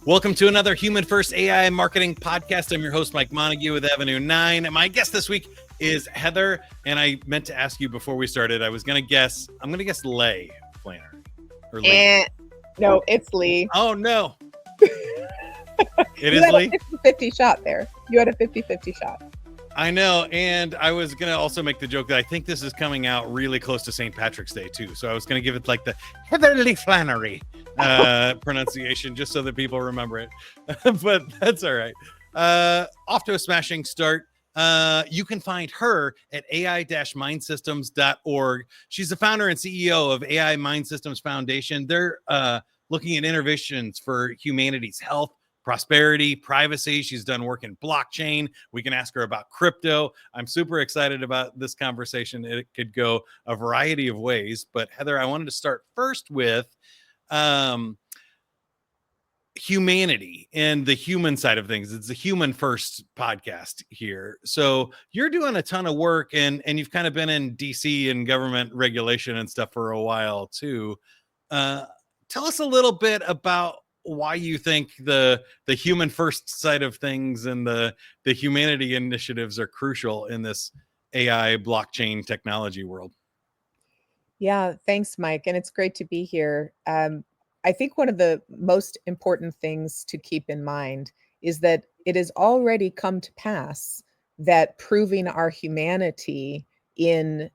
Welcome to another Human First AI Marketing Podcast. I'm your host, Mike Montague with Avenue 9. And my guest this week is Heather. And I meant to ask you before we started, I'm going to guess Leigh Flannery. Or Leigh. No, it's Leigh. Oh, no. It is Leigh? You had a 50-50 shot there. You had a 50-50 shot. I know. And I was going to also make the joke that I think this is coming out really close to St. Patrick's Day, too. So I was going to give it like the Heather Leigh Flannery pronunciation, just so that people remember it. But that's all right. Off to a smashing start. You can find her at ai-mindsystems.org. She's the founder and CEO of AI Mindsystems Foundation. They're looking at innovations for humanity's health, prosperity, privacy. She's done work in blockchain. We can ask her about crypto. I'm super excited about this conversation. It could go a variety of ways. But Heather, I wanted to start first with humanity and the human side of things. It's a human first podcast here. So you're doing a ton of work and you've kind of been in DC and government regulation and stuff for a while too. Tell us a little bit about why you think the human first side of things and the humanity initiatives are crucial in this AI blockchain technology world. Yeah, thanks, Mike. And it's great to be here. I think one of the most important things to keep in mind is that it has already come to pass that proving our humanity in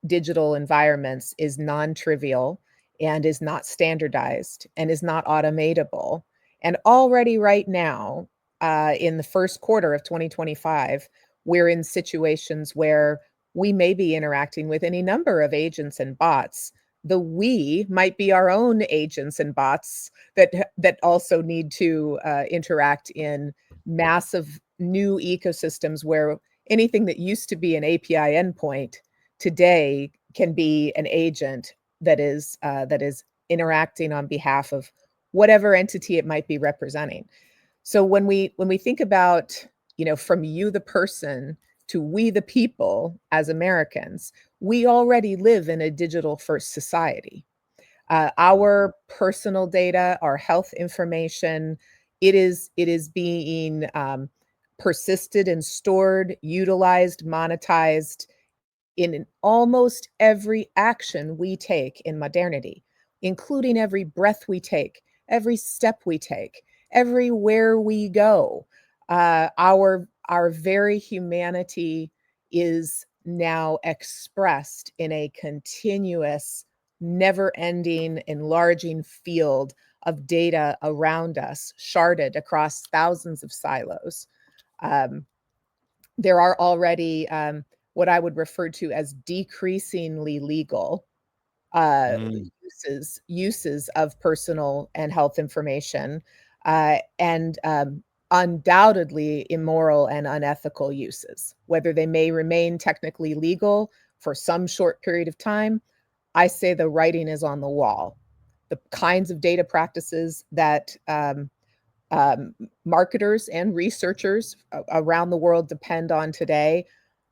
digital environments is non-trivial and is not standardized and is not automatable. And already right now, in the first quarter of 2025, we're in situations where we may be interacting with any number of agents and bots. The we might be our own agents and bots that also need to interact in massive new ecosystems where anything that used to be an API endpoint today can be an agent that is interacting on behalf of whatever entity it might be representing. So when we think about, from you, the person, to we, the people, as Americans, we already live in a digital first society. Our personal data, our health information, it is being persisted and stored, utilized, monetized in almost every action we take in modernity, including every breath we take, every step we take, everywhere we go. Our very humanity is now expressed in a continuous, never-ending, enlarging field of data around us, sharded across thousands of silos. There are already what I would refer to as decreasingly legal uses of personal and health information, and undoubtedly immoral and unethical uses. Whether they may remain technically legal for some short period of time, I say the writing is on the wall. The kinds of data practices that marketers and researchers around the world depend on today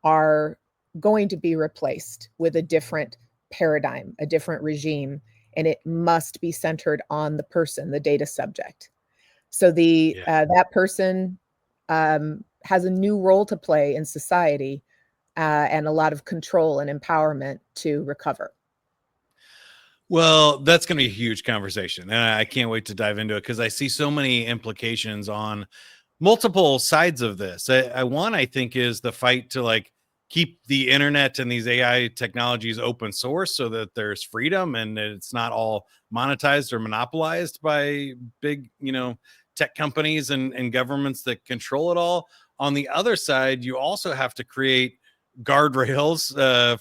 are going to be replaced with a different paradigm, a different regime, and it must be centered on the person, the data subject. So that person has a new role to play in society and a lot of control and empowerment to recover. Well, that's going to be a huge conversation, and I can't wait to dive into it because I see so many implications on multiple sides of this. One, I think, is the fight to keep the internet and these AI technologies open source so that there's freedom and it's not all monetized or monopolized by big, tech companies and governments that control it all. On the other side, you also have to create guardrails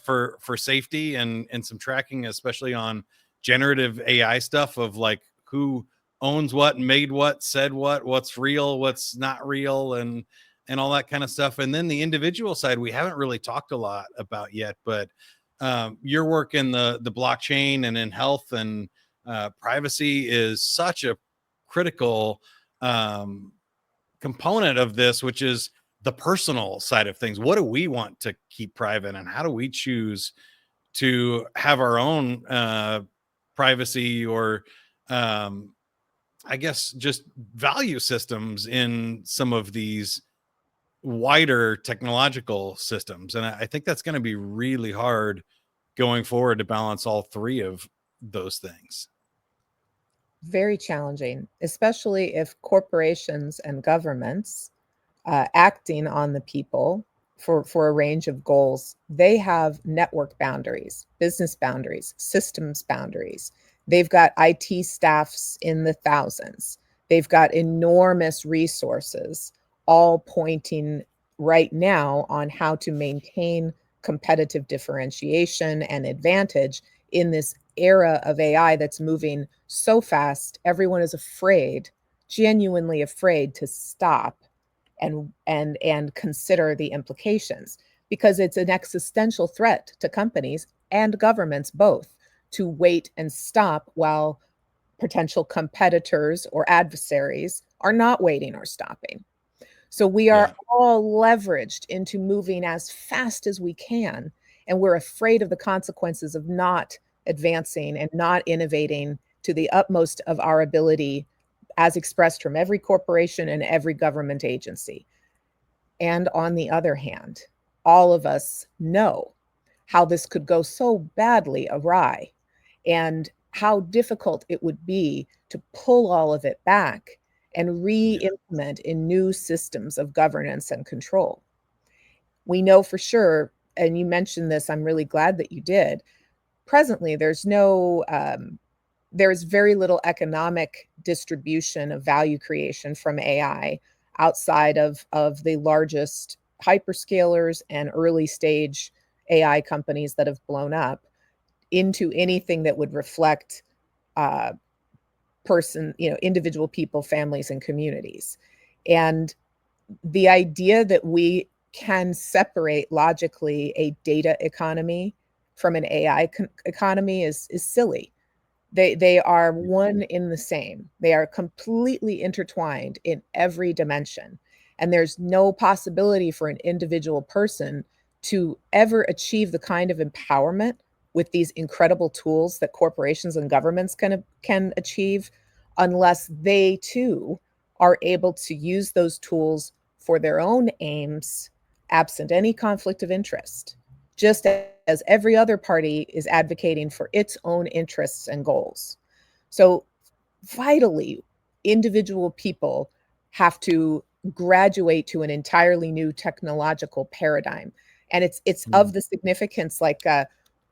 for safety and some tracking, especially on generative AI stuff of who owns what, made what, said what's real, what's not real, and all that kind of stuff. And then the individual side, we haven't really talked a lot about yet, but your work in the blockchain and in health and privacy is such a critical component of this, which is the personal side of things. What do we want to keep private, and how do we choose to have our own privacy or I guess just value systems in some of these wider technological systems. And I think that's going to be really hard going forward to balance all three of those things. Very challenging, especially if corporations and governments acting on the people for a range of goals, they have network boundaries, business boundaries, systems boundaries. They've got IT staffs in the thousands. They've got enormous resources, all pointing right now on how to maintain competitive differentiation and advantage in this era of AI that's moving so fast. Everyone is afraid, genuinely afraid to stop and consider the implications, because it's an existential threat to companies and governments both to wait and stop while potential competitors or adversaries are not waiting or stopping. So we are all leveraged into moving as fast as we can, and we're afraid of the consequences of not advancing and not innovating to the utmost of our ability, as expressed from every corporation and every government agency. And on the other hand, all of us know how this could go so badly awry and how difficult it would be to pull all of it back and re-implement in new systems of governance and control. We know for sure, and you mentioned this, I'm really glad that you did. Presently, there's very little economic distribution of value creation from AI outside of the largest hyperscalers and early stage AI companies that have blown up into anything that would reflect uh, individual people, families, and communities. And the idea that we can separate logically a data economy from an AI economy is silly. They are one in the same. They are completely intertwined in every dimension. And there's no possibility for an individual person to ever achieve the kind of empowerment with these incredible tools that corporations and governments can achieve unless they too are able to use those tools for their own aims, absent any conflict of interest, just as every other party is advocating for its own interests and goals. So, vitally, individual people have to graduate to an entirely new technological paradigm. And it's of the significance, like,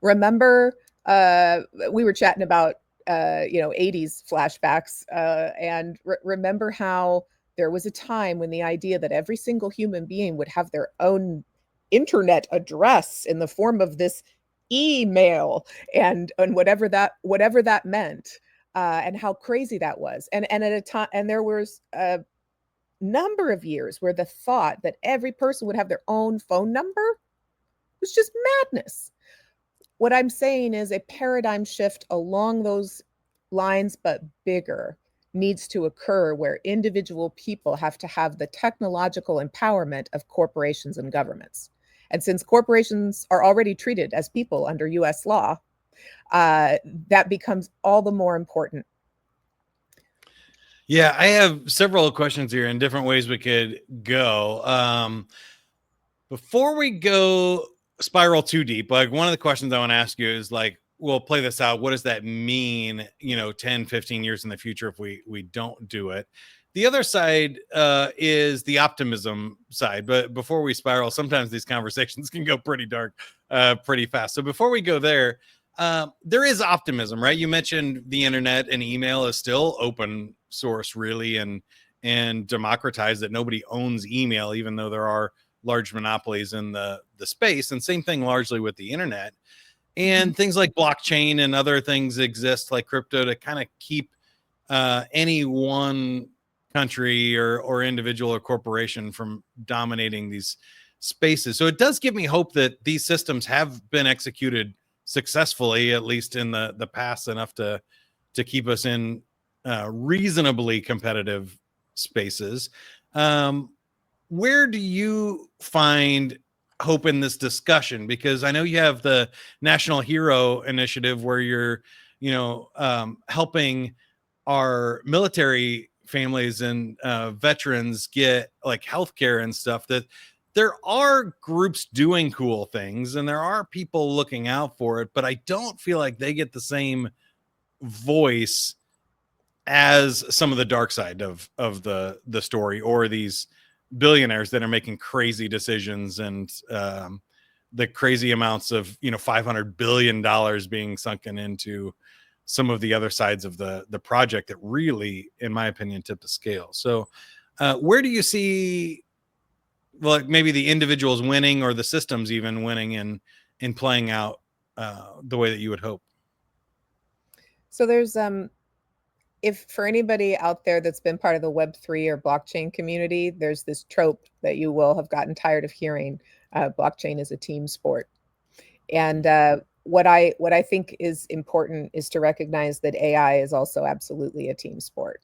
remember, we were chatting about, 80s flashbacks, and remember how there was a time when the idea that every single human being would have their own internet address in the form of this email and whatever that meant, and how crazy that was. And at a time, and there was a number of years where the thought that every person would have their own phone number was just madness. What I'm saying is a paradigm shift along those lines, but bigger, needs to occur, where individual people have to have the technological empowerment of corporations and governments. And since corporations are already treated as people under US law, that becomes all the more important. Yeah, I have several questions here in different ways we could go. Before we go spiral too deep, like one of the questions I want to ask you is like, we'll play this out. What does that mean, 10, 15 years in the future if we don't do it? The other side is the optimism side. But before we spiral, sometimes these conversations can go pretty dark pretty fast. So before we go there is optimism, right? You mentioned the internet and email is still open source, really, and democratized, that nobody owns email, even though there are large monopolies in the space. And same thing largely with the internet. And things like blockchain and other things exist, like crypto, to kind of keep any one country or individual or corporation from dominating these spaces. So it does give me hope that these systems have been executed successfully, at least in the past, enough to keep us in reasonably competitive spaces. Where do you find hope in this discussion, because I know you have the National Hero Initiative where you're, helping our military families and veterans get like healthcare and stuff. That there are groups doing cool things and there are people looking out for it, but I don't feel like they get the same voice as some of the dark side of the story, or these billionaires that are making crazy decisions, and the crazy amounts of $500 billion being sunken into some of the other sides of the project that really, in my opinion, tip the scale. So where do you see, like, maybe the individuals winning or the systems even winning in playing out the way that you would hope? So there's if for anybody out there that's been part of the Web3 or blockchain community, there's this trope that you will have gotten tired of hearing. Blockchain is a team sport. And what I think is important is to recognize that AI is also absolutely a team sport.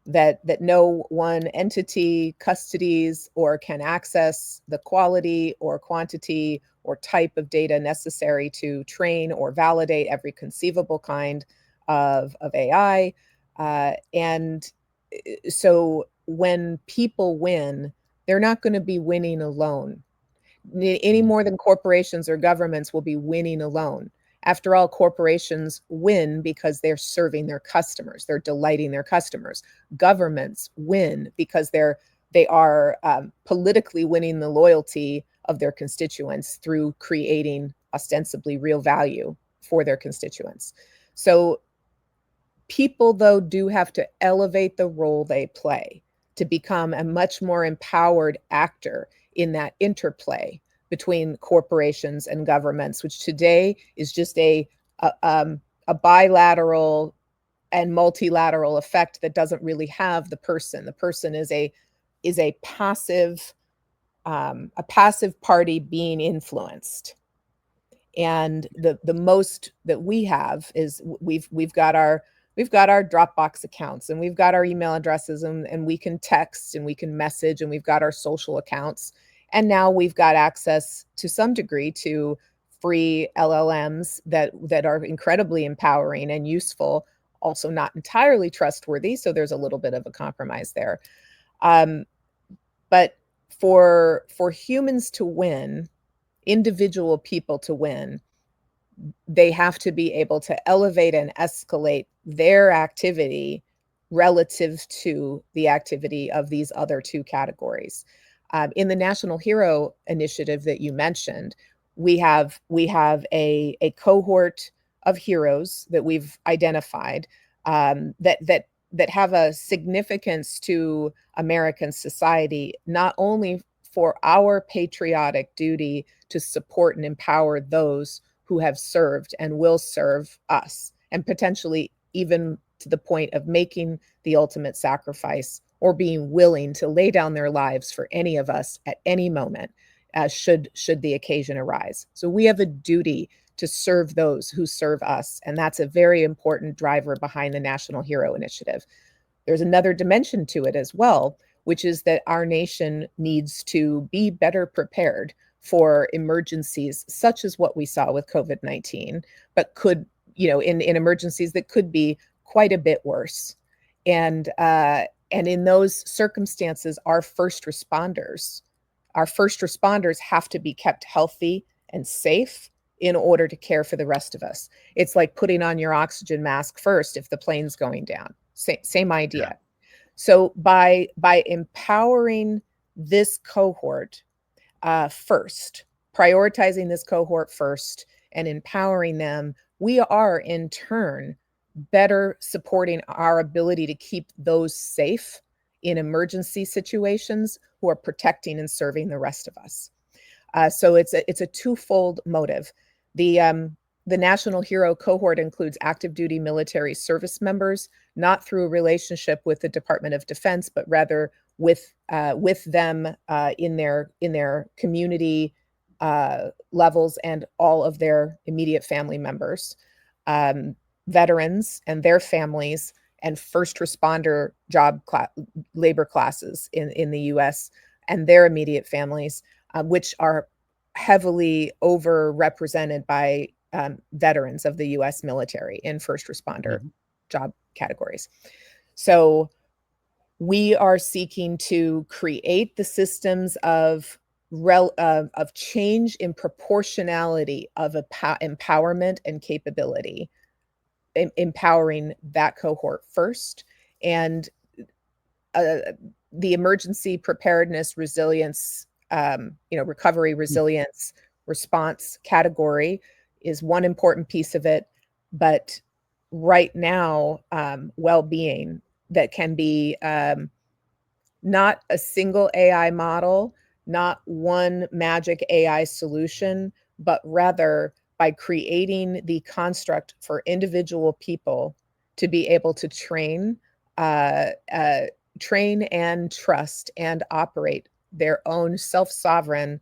That no one entity custodies or can access the quality or quantity or type of data necessary to train or validate every conceivable kind of AI. And so when people win, they're not going to be winning alone any more than corporations or governments will be winning alone. After all, corporations win because they're serving their customers, they're delighting their customers. Governments win because they are politically winning the loyalty of their constituents through creating ostensibly real value for their constituents. So people, though, do have to elevate the role they play to become a much more empowered actor in that interplay between corporations and governments, which today is just a bilateral and multilateral effect that doesn't really have the person. The person is a passive party being influenced. And the most that we have is we've got our Dropbox accounts and we've got our email addresses, and we can text and we can message, and we've got our social accounts. And now we've got access to some degree to free LLMs that are incredibly empowering and useful, also not entirely trustworthy. So there's a little bit of a compromise there. But for humans to win, individual people to win, they have to be able to elevate and escalate their activity relative to the activity of these other two categories. In the National Hero Initiative that you mentioned, we have a cohort of heroes that we've identified that have a significance to American society, not only for our patriotic duty to support and empower those who have served and will serve us, and potentially even to the point of making the ultimate sacrifice or being willing to lay down their lives for any of us at any moment, should the occasion arise. So we have a duty to serve those who serve us, and that's a very important driver behind the National Hero Initiative. There's another dimension to it as well, which is that our nation needs to be better prepared for emergencies such as what we saw with COVID-19, but could, in emergencies that could be quite a bit worse. And in those circumstances, our first responders have to be kept healthy and safe in order to care for the rest of us. It's like putting on your oxygen mask first if the plane's going down. Same idea. Yeah. So by empowering this cohort first, prioritizing this cohort first and empowering them, we are in turn better supporting our ability to keep those safe in emergency situations who are protecting and serving the rest of us. So it's a twofold motive. The National Hero cohort includes active duty military service members, not through a relationship with the Department of Defense, but rather with them in their community levels and all of their immediate family members, veterans and their families, and first responder labor classes in the U.S. and their immediate families, which are heavily overrepresented by veterans of the U.S. military in first responder job categories. So we are seeking to create the systems of change in proportionality of empowerment and capability, empowering that cohort first, and the emergency preparedness, resilience, recovery, resilience, response category is one important piece of it. But right now, well-being that can be not a single AI model, not one magic AI solution, but rather by creating the construct for individual people to be able to train and trust and operate their own self-sovereign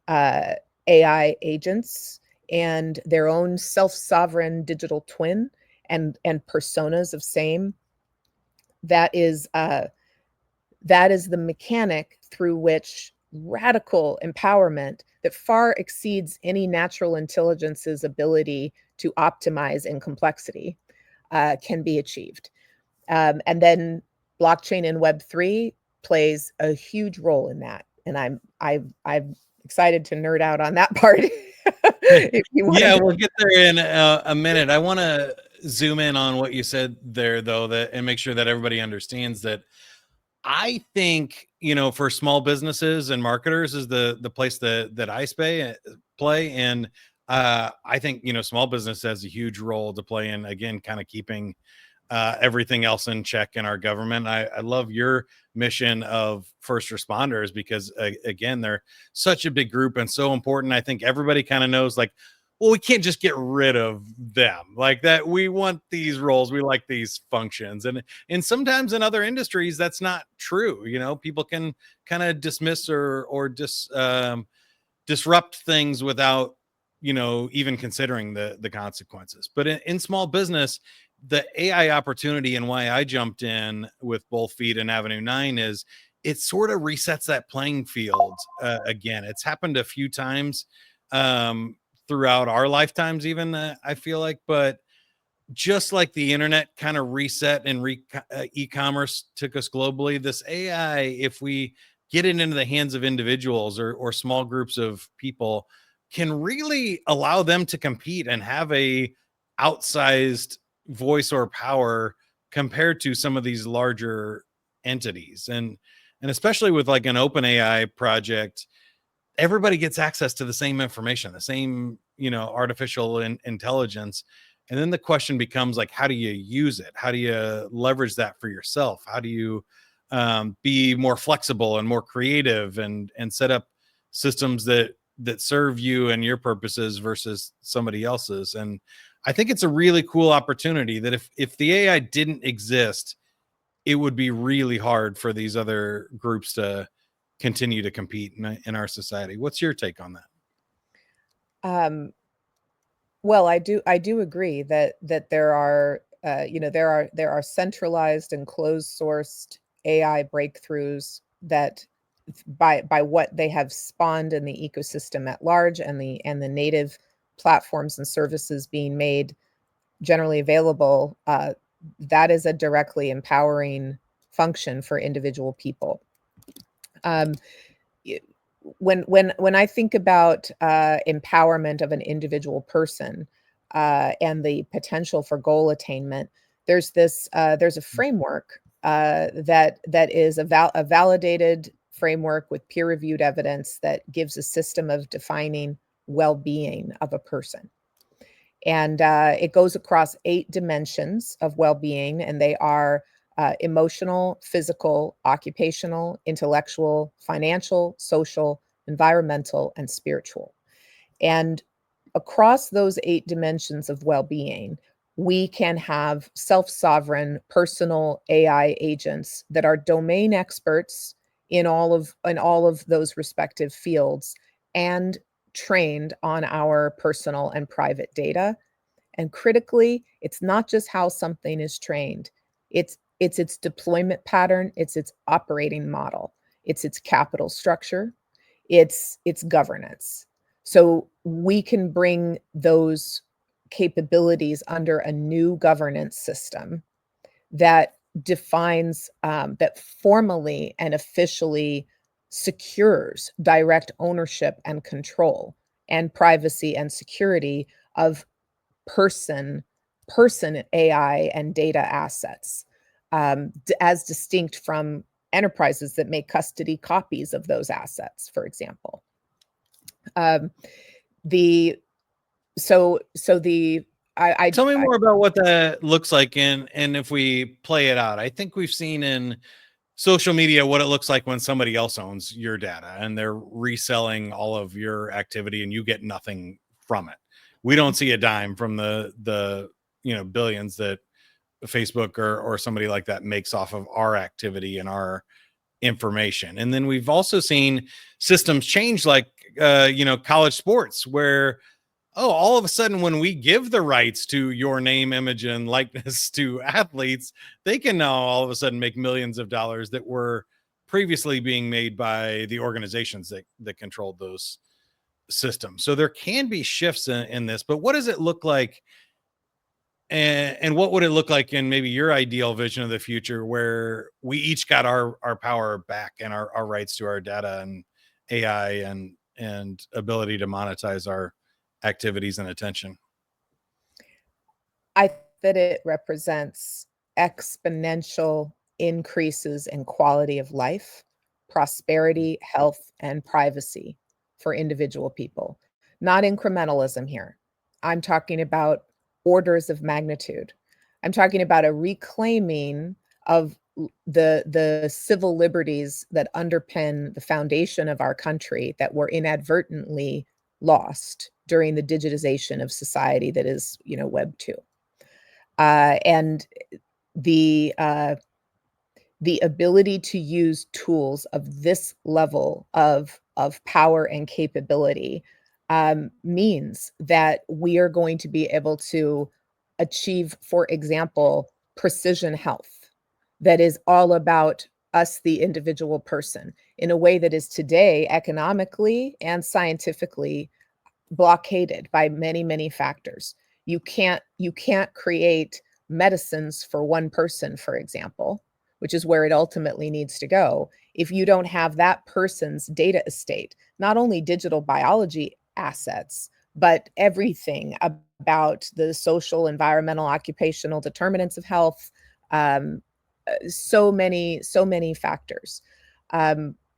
AI agents and their own self-sovereign digital twin and personas of same. That is the mechanic through which radical empowerment that far exceeds any natural intelligence's ability to optimize in complexity can be achieved. And then blockchain and Web3 plays a huge role in that. And I'm excited to nerd out on that part. If you want Yeah, we'll get there in a minute. I want to zoom in on what you said there, though, and make sure that everybody understands that. I think, for small businesses and marketers is the place that I play. And I think, small business has a huge role to play in, again, kind of keeping everything else in check in our government. I love your mission of first responders because, again, they're such a big group and so important. I think everybody kind of knows, like, well, we can't just get rid of them like that. We want these roles. We like these functions. And sometimes in other industries, that's not true. People can kind of dismiss or disrupt things without, even considering the consequences. But in small business, the AI opportunity and why I jumped in with both feet and Avenue 9 is it sort of resets that playing field again. It's happened a few times throughout our lifetimes, even I feel like, but just like the internet kind of reset and e-commerce took us globally, this AI, if we get it into the hands of individuals or small groups of people, can really allow them to compete and have a outsized voice or power compared to some of these larger entities. And especially with like an open AI project, everybody gets access to the same information, the same, artificial intelligence. And then the question becomes like, how do you use it? How do you leverage that for yourself? How do you be more flexible and more creative and set up systems that serve you and your purposes versus somebody else's? And I think it's a really cool opportunity that if the AI didn't exist, it would be really hard for these other groups to continue to compete in our society. What's your take on that? Well, I do agree that there are there are centralized and closed sourced AI breakthroughs that by what they have spawned in the ecosystem at large and the native platforms and services being made generally available, that is a directly empowering function for individual people. Um, when I think about empowerment of an individual person and the potential for goal attainment, there's a framework that is a validated framework with peer-reviewed evidence that gives a system of defining well-being of a person. And it goes across 8 dimensions of well-being, and they are emotional, physical, occupational, intellectual, financial, social, environmental, and spiritual. And across those 8 dimensions of well-being, we can have self-sovereign personal AI agents that are domain experts in all of those respective fields and trained on our personal and private data. And critically, it's not just how something is trained. It's its deployment pattern, it's its operating model, it's its capital structure, it's its governance. So we can bring those capabilities under a new governance system that defines, that formally and officially secures direct ownership and control and privacy and security of person AI and data assets, as distinct from enterprises that make custody copies of those assets, for example. Um, the so the Tell me I more about what that looks like, and if we play it out. I think we've seen in social media what it looks like when somebody else owns your data and they're reselling all of your activity and you get nothing from it. We don't see a dime from the billions that Facebook or somebody like that makes off of our activity and our information. And then we've also seen systems change, like college sports, where all of a sudden when we give the rights to your name, image, and likeness to athletes, they can now all of a sudden make millions of dollars that were previously being made by the organizations that controlled those systems. So there can be shifts in this, but what does it look like, and what would it look like in maybe your ideal vision of the future, where we each got our power back and our rights to our data and AI and ability to monetize our activities and attention? I think that it represents exponential increases in quality of life, prosperity, health, and privacy for individual people. Not incrementalism here. I'm talking about orders of magnitude. I'm talking about a reclaiming of the civil liberties that underpin the foundation of our country that were inadvertently lost during the digitization of society that is, Web 2. And the ability to use tools of this level of power and capability, means that we are going to be able to achieve, for example, precision health that is all about us, the individual person, in a way that is today economically and scientifically blockaded by many, many factors. You can't create medicines for one person, for example, which is where it ultimately needs to go, if you don't have that person's data estate, not only digital biology assets, but everything about the social, environmental, occupational determinants of health, um, so many factors.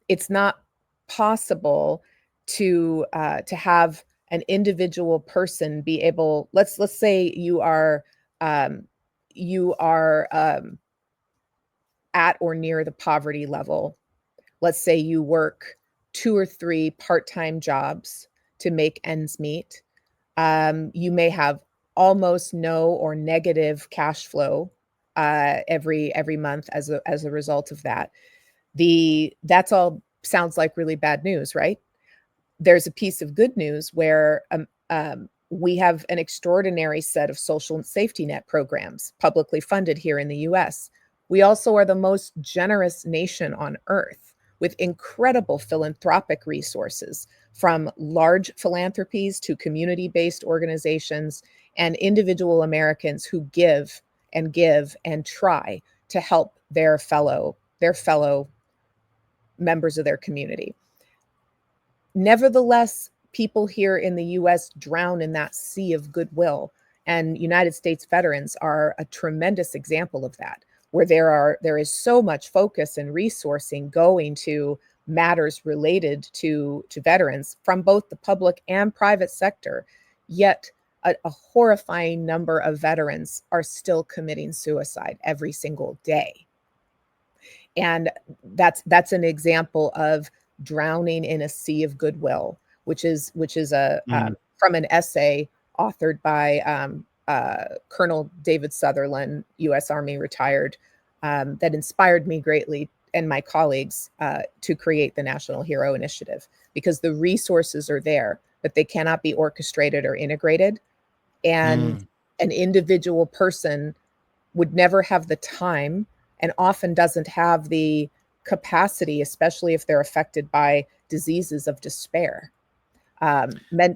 It's not possible to have an individual person be able. Let's say you are at or near the poverty level. Let's say you work 2 or 3 part-time jobs to make ends meet. You may have almost no or negative cash flow every month as a result of that. That's all sounds like really bad news, right? There's a piece of good news where we have an extraordinary set of social safety net programs publicly funded here in the US. We also are the most generous nation on earth with incredible philanthropic resources, from large philanthropies to community-based organizations and individual Americans who give and try to help their fellow members of their community. Nevertheless, people here in the US drown in that sea of goodwill, and United States veterans are a tremendous example of that, where there is so much focus and resourcing going to matters related to veterans from both the public and private sector. Yet a horrifying number of veterans are still committing suicide every single day. And that's an example of drowning in a sea of goodwill, which is Mm. from an essay authored by Colonel David Sutherland, U.S. Army retired, that inspired me greatly and my colleagues to create the National Hero Initiative, because the resources are there, but they cannot be orchestrated or integrated. And Mm. an individual person would never have the time, and often doesn't have the capacity, especially if they're affected by diseases of despair,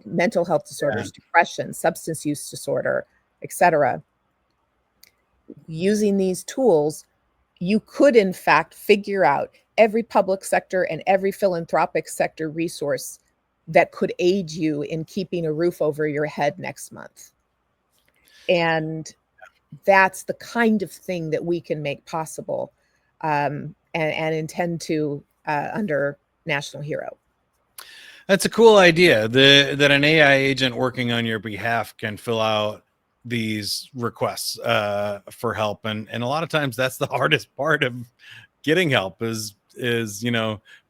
mental health disorders, depression, substance use disorder, etc. Using these tools, you could in fact figure out every public sector and every philanthropic sector resource that could aid you in keeping a roof over your head next month. And that's the kind of thing that we can make possible, and intend to under National Hero. That's a cool idea. That an AI agent working on your behalf can fill out these requests for help, and a lot of times that's the hardest part of getting help is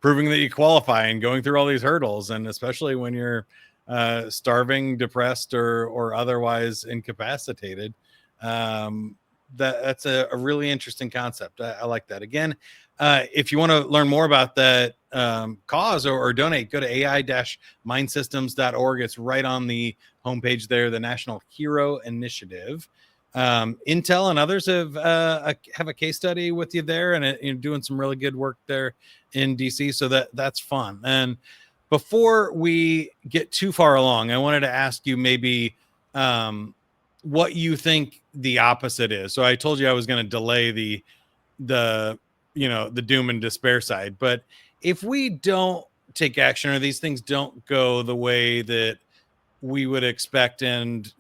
proving that you qualify and going through all these hurdles, and especially when you're starving, depressed, or otherwise incapacitated. That's a really interesting concept. I like that. Again, if you want to learn more about that cause or donate, go to ai-mindsystems.org. It's right on the homepage there, the National Hero Initiative. Intel and others have a case study with you there, and you're doing some really good work there in DC. So that's fun. And before we get too far along, I wanted to ask you maybe what you think the opposite is. So I told you I was going to delay the doom and despair side, but if we don't take action or these things don't go the way that we would expect, and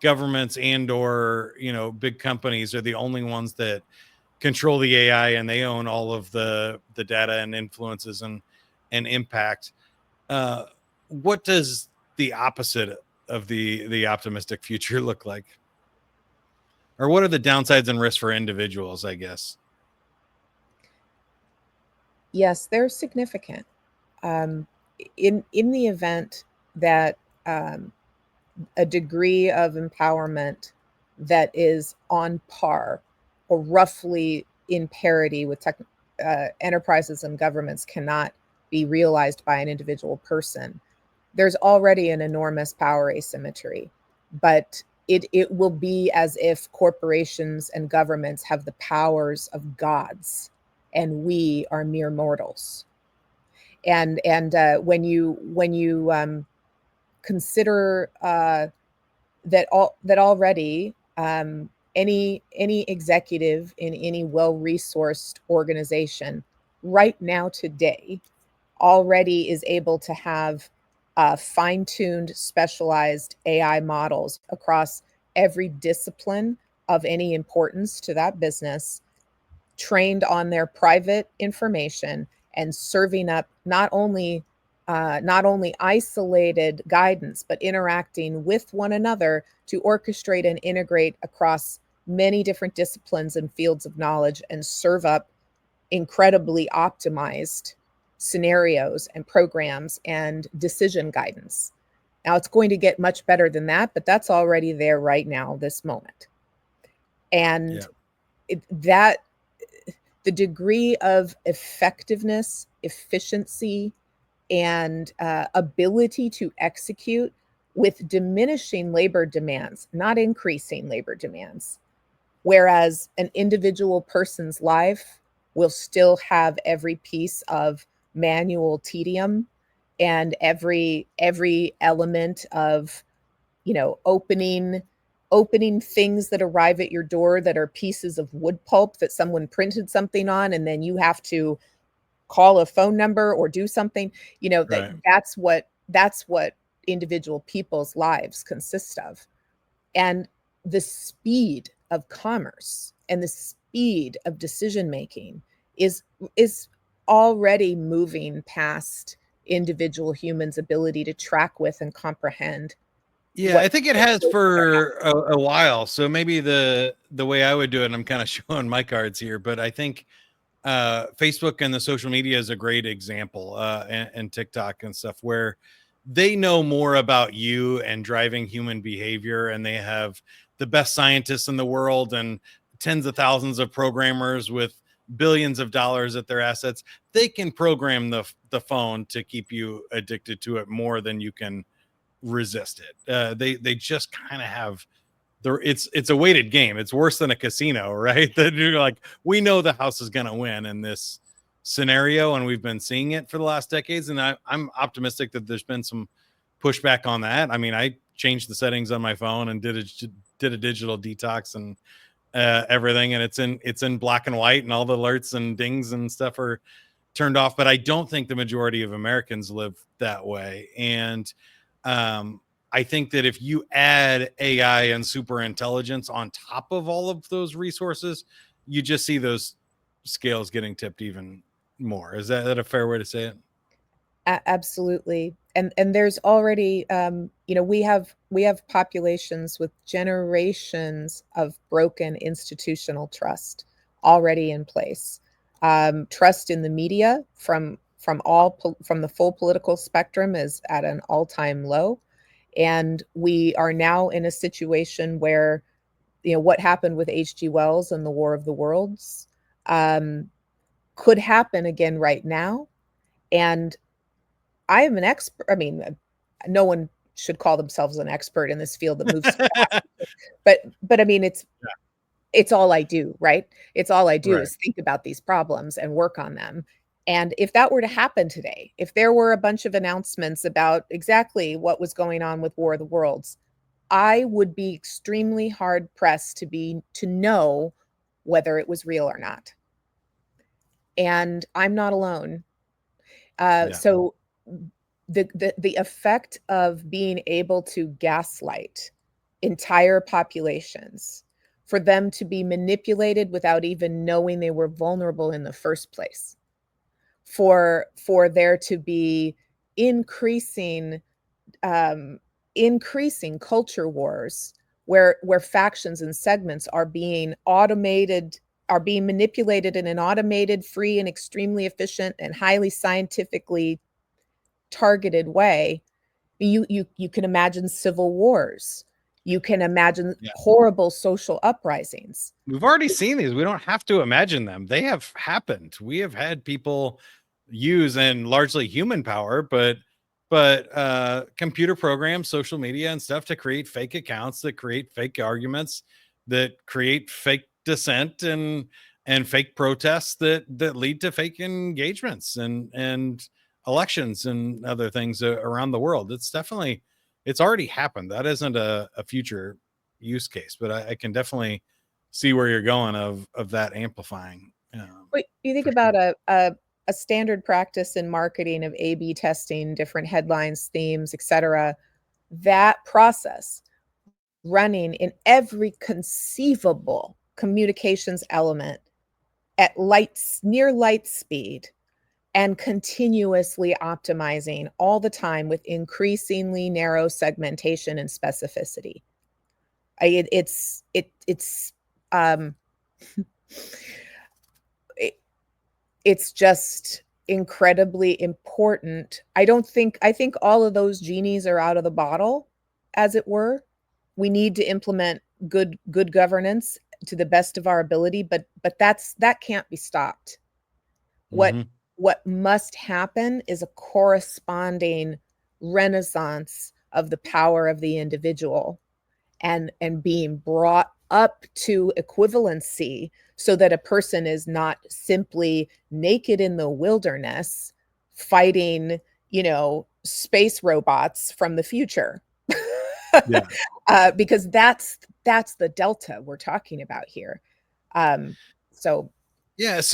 governments and or big companies are the only ones that control the AI, and they own all of the data and influences and impact, what does the opposite of the optimistic future look like? Or what are the downsides and risks for individuals, I guess? Yes, they're significant. In the event that a degree of empowerment that is on par or roughly in parity with enterprises and governments cannot be realized by an individual person, there's already an enormous power asymmetry. But it will be as if corporations and governments have the powers of gods, and we are mere mortals. And when you consider that already any executive in any well-resourced organization right now today already is able to have fine-tuned, specialized AI models across every discipline of any importance to that business, trained on their private information and serving up not only isolated guidance, but interacting with one another to orchestrate and integrate across many different disciplines and fields of knowledge and serve up incredibly optimized scenarios and programs and decision guidance. Now, it's going to get much better than that, but that's already there right now, this moment. And the degree of effectiveness, efficiency, and ability to execute with diminishing labor demands, not increasing labor demands. Whereas an individual person's life will still have every piece of manual tedium and every element of opening things that arrive at your door that are pieces of wood pulp that someone printed something on, and then you have to call a phone number or do something. Right. That's what individual people's lives consist of. And the speed of commerce and the speed of decision making is already moving past individual humans' ability to track with and comprehend. Yeah, I think it has for a while. So maybe the way I would do it, and I'm kind of showing my cards here, but I think Facebook and the social media is a great example, and TikTok and stuff, where they know more about you and driving human behavior, and they have the best scientists in the world and tens of thousands of programmers with billions of dollars at their assets. They can program the phone to keep you addicted to it more than you can resist it. They just kind of have it's a weighted game. It's worse than a casino, right? That you're like, we know the house is gonna win in this scenario, and we've been seeing it for the last decades. And I'm optimistic that there's been some pushback on that. I mean, I changed the settings on my phone and did a digital detox and everything, and it's in black and white, and all the alerts and dings and stuff are turned off. But I don't think the majority of Americans live that way. And I think that if you add AI and super intelligence on top of all of those resources, you just see those scales getting tipped even more. Is that a fair way to say it? Absolutely. And there's already, we have populations with generations of broken institutional trust already in place. Trust in the media from the full political spectrum is at an all-time low. And we are now in a situation where, what happened with H.G. Wells and the War of the Worlds could happen again right now. And I am an expert. I mean, no one should call themselves an expert in this field that moves fast. But I mean, it's all I do, right? It's all I do Right. is think about these problems and work on them. And if that were to happen today, if there were a bunch of announcements about exactly what was going on with War of the Worlds, I would be extremely hard pressed to know whether it was real or not. And I'm not alone. Yeah. So the effect of being able to gaslight entire populations, for them to be manipulated without even knowing they were vulnerable in the first place, for there to be increasing culture wars where factions and segments are being manipulated in an automated, free, and extremely efficient and highly scientifically targeted way. You can imagine civil wars. You can imagine horrible social uprisings. We've already seen these. We don't have to imagine them. They have happened. We have had people use, and largely human power, but computer programs, social media and stuff, to create fake accounts, that create fake arguments, that create fake dissent and fake protests that lead to fake engagements and elections and other things around the world. It's already happened. That isn't a future use case, but I can definitely see where you're going of that amplifying. Wait, you think about a standard practice in marketing of A/B testing, different headlines, themes, etc. That process running in every conceivable communications element at near light speed, and continuously optimizing all the time with increasingly narrow segmentation and specificity. It's just incredibly important. I think all of those genies are out of the bottle, as it were. We need to implement good governance to the best of our ability, but that can't be stopped. What must happen is a corresponding renaissance of the power of the individual, and being brought up to equivalency, so that a person is not simply naked in the wilderness fighting, space robots from the future. Because that's the delta we're talking about here. So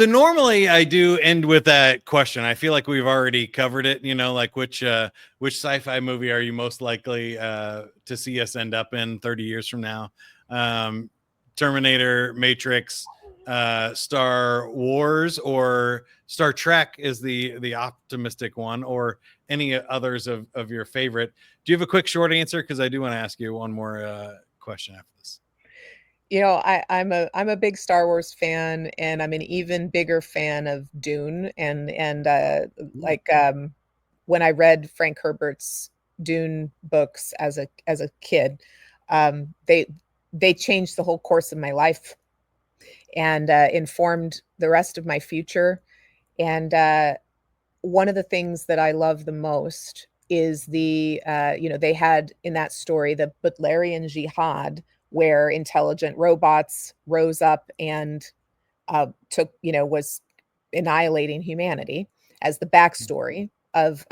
normally I do end with that question. I feel like we've already covered it, like which sci-fi movie are you most likely to see us end up in 30 years from now? Terminator, Matrix, Star Wars, or Star Trek is the optimistic one, or any others of your favorite. Do you have a quick short answer? Because I do want to ask you one more question after this. I'm a big Star Wars fan, and I'm an even bigger fan of Dune. And when I read Frank Herbert's Dune books as a kid, they changed the whole course of my life, and informed the rest of my future. And one of the things that I love the most is they had in that story the Butlerian Jihad, where intelligent robots rose up and was annihilating humanity as the backstory of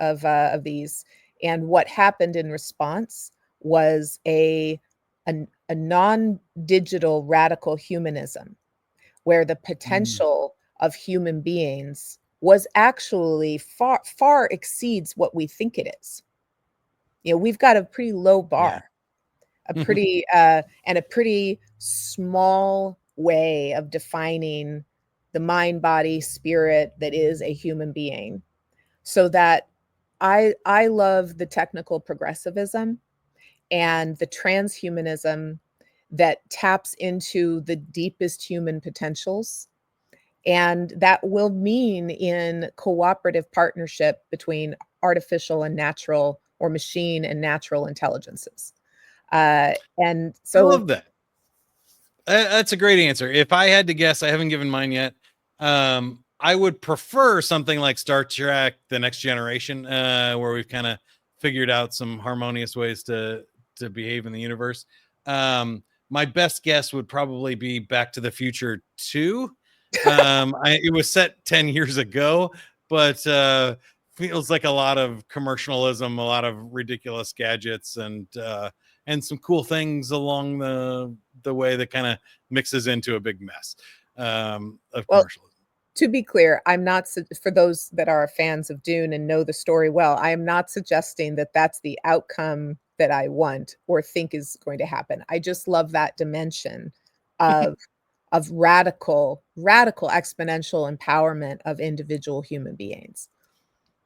these. And what happened in response was a non-digital radical humanism, where the Mm. potential of human beings was actually far exceeds what we think it is. We've got a pretty low Yeah. bar, a pretty and a pretty small way of defining the mind, body, spirit that is a human being. So that I love the technical progressivism and the transhumanism that taps into the deepest human potentials. And that will mean in cooperative partnership between artificial and natural, or machine and natural intelligences. And I so, love that. That's a great answer. If I had to guess, I haven't given mine yet. I would prefer something like Star Trek: The Next Generation, where we've kind of figured out some harmonious ways to behave in the universe. My best guess would probably be Back to the Future 2. It was set 10 years ago, but feels like a lot of commercialism, a lot of ridiculous gadgets, and some cool things along the way that kind of mixes into a big mess of well, commercialism. to be clear, I'm not, for those that are fans of Dune and know the story well, I am not suggesting that that's the outcome that I want or think is going to happen. I just love that dimension of radical exponential empowerment of individual human beings.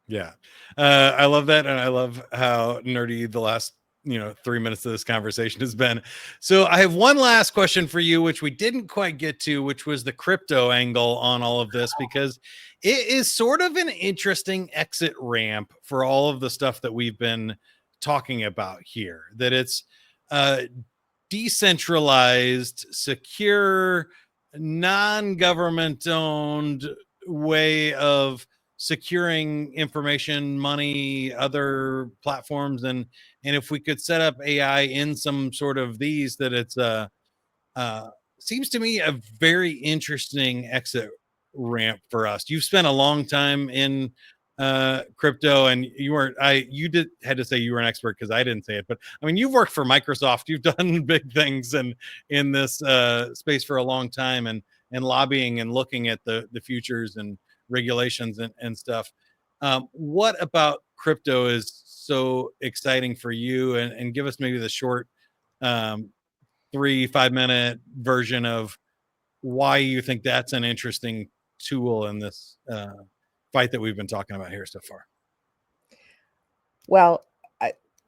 Yeah. I love that. And I love how nerdy the last 3 minutes of this conversation has been. So I have one last question for you, which we didn't quite get to, which was the crypto angle on all of this, because it is sort of an interesting exit ramp for all of the stuff that we've been talking about here. That it's decentralized, secure, non-government owned way of securing information, money, other platforms, and if we could set up AI in some sort of these, that it's uh seems to me a very interesting exit ramp for us. You've spent a long time in crypto, and you did had to say you were an expert because I didn't say it, but I mean, you've worked for Microsoft, you've done big things in this space for a long time, and lobbying and looking at the futures and regulations and stuff. What about crypto is so exciting for you, and give us maybe the short um 3 5 minute version of why you think that's an interesting tool in this fight that we've been talking about here so far. Well,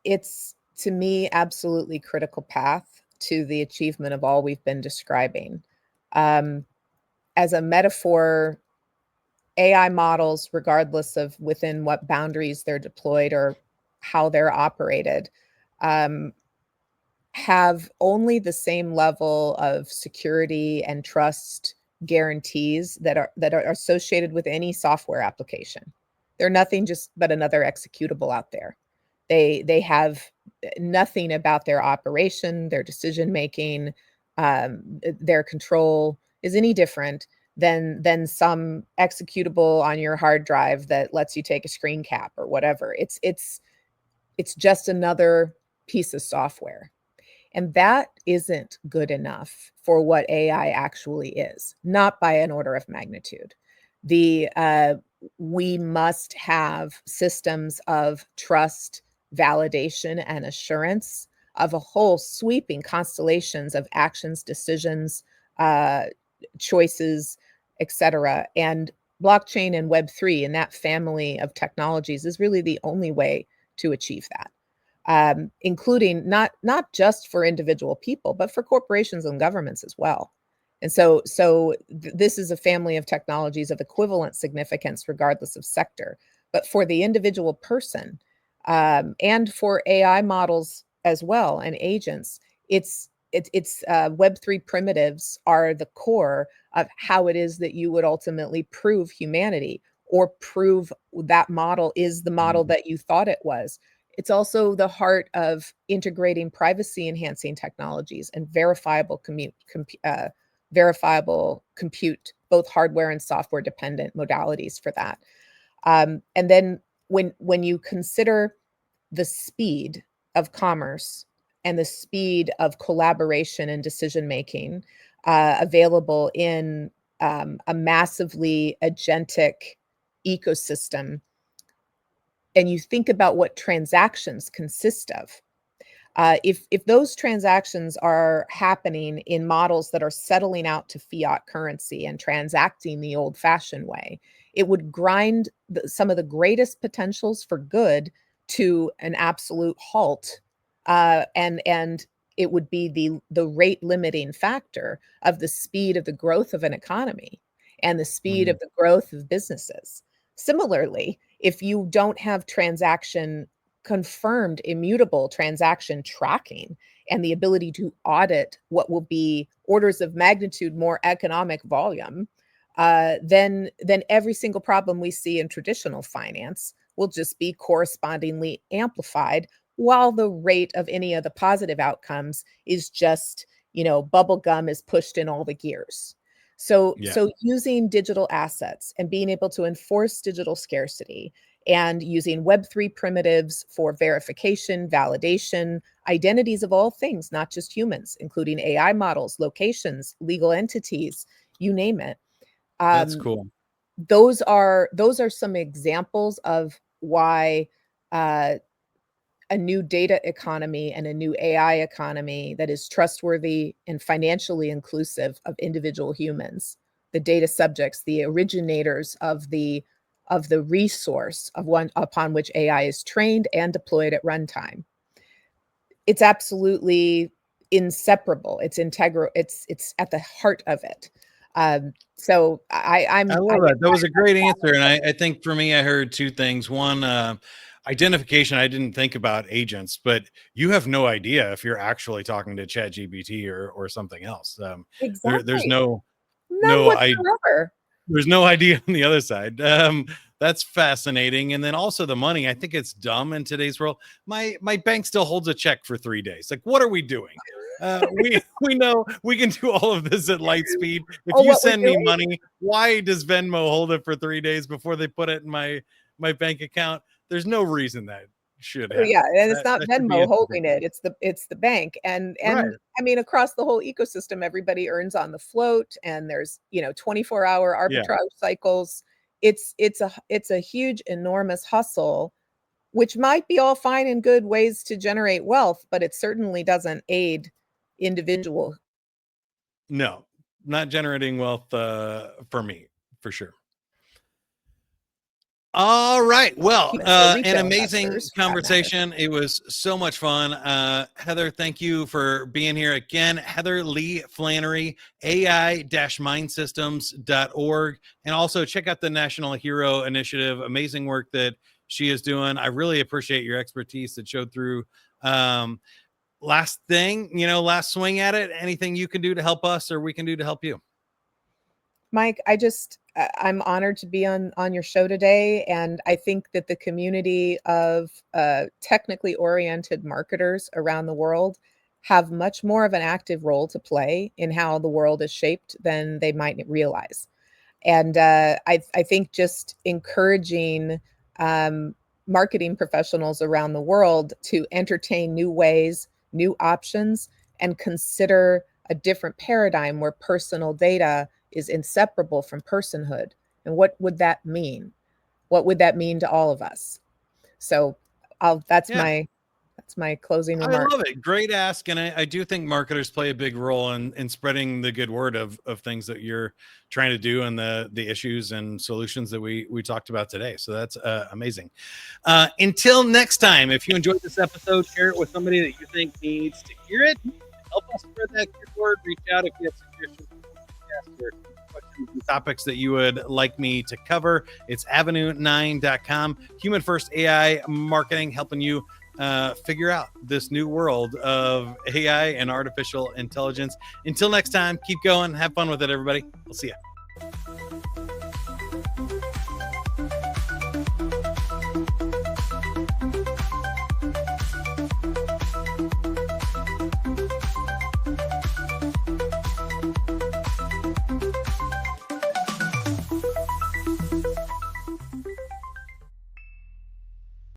it's, to me, absolutely critical path to the achievement of all we've been describing. Um, as a metaphor, AI models, regardless of within what boundaries they're deployed or how they're operated, um, have only the same level of security and trust guarantees that are associated with any software application. They're nothing just but another executable out there. They have nothing about their operation, their decision making, their control is any different than some executable on your hard drive that lets you take a screen cap or whatever. It's just another piece of software. And that isn't good enough for what AI actually is, not by an order of magnitude. The We must have systems of trust, validation, and assurance of a whole sweeping constellations of actions, decisions, uh, choices, etc. And blockchain and Web3 and that family of technologies is really the only way to achieve that, including not just for individual people, but for corporations and governments as well. And this is a family of technologies of equivalent significance, regardless of sector. But for the individual person, and for AI models as well and agents, it's Web3 primitives are the core of how it is that you would ultimately prove humanity, or prove that model is the model Mhm. that you thought it was. It's also the heart of integrating privacy enhancing technologies and verifiable verifiable compute, both hardware and software dependent modalities for that. And then when you consider the speed of commerce and the speed of collaboration and decision making available in a massively agentic ecosystem, and you think about what transactions consist of, if those transactions are happening in models that are settling out to fiat currency and transacting the old-fashioned way, it would grind some of the greatest potentials for good to an absolute halt, and it would be the rate limiting factor of the speed of the growth of an economy and the speed of the growth of businesses. Similarly, if you don't have confirmed immutable transaction tracking and the ability to audit what will be orders of magnitude more economic volume, then every single problem we see in traditional finance will just be correspondingly amplified, while the rate of any of the positive outcomes is just, bubble gum is pushed in all the gears. So using digital assets and being able to enforce digital scarcity and using Web3 primitives for verification, validation, identities of all things, not just humans, including AI models, locations, legal entities, you name it. That's cool. Those are some examples of why a new data economy and a new AI economy that is trustworthy and financially inclusive of individual humans, the data subjects, the originators of the resource of one upon which AI is trained and deployed at runtime. It's absolutely inseparable. It's integral. It's at the heart of it. So I love that. That was a great answer. And I think for me, I heard two things. One, identification. I didn't think about agents, but you have no idea if you're actually talking to ChatGPT or something else. exactly. There's None no whatsoever. there's no idea on the other side. That's fascinating. And then also the money. I think it's dumb in today's world. My bank still holds a check for 3 days. Like, what are we doing? We know we can do all of this at light speed. If you send me money, why does Venmo hold it for 3 days before they put it in my bank account? There's no reason that should happen. Yeah, and it's not Venmo holding it. It's the bank. And right. I mean, across the whole ecosystem, everybody earns on the float, and there's 24-hour arbitrage cycles. It's a huge, enormous hustle, which might be all fine and good ways to generate wealth, but it certainly doesn't aid individual. No, not generating wealth for me, for sure. All right. Well, an amazing conversation. It was so much fun. Heather, thank you for being here again. Heather Leigh Flannery, AI-mindsystems.org. And also check out the National Hero Initiative. Amazing work that she is doing. I really appreciate your expertise that showed through. Last thing, last swing at it. Anything you can do to help us or we can do to help you? Mike, I'm honored to be on your show today. And I think that the community of technically oriented marketers around the world have much more of an active role to play in how the world is shaped than they might realize. And I think just encouraging marketing professionals around the world to entertain new ways, new options, and consider a different paradigm where personal data is inseparable from personhood. And what would that mean? What would that mean to all of us? So that's my closing remark. I love it. Great ask. And I do think marketers play a big role in spreading the good word of things that you're trying to do and the issues and solutions that we talked about today. So that's amazing. Until next time, if you enjoyed this episode, share it with somebody that you think needs to hear it. Help us spread that good word. Reach out if you have suggestions or questions and topics that you would like me to cover. It's avenue9.com. Human First AI Marketing, helping you figure out this new world of AI and artificial intelligence. Until next time, keep going. Have fun with it, everybody. We'll see you.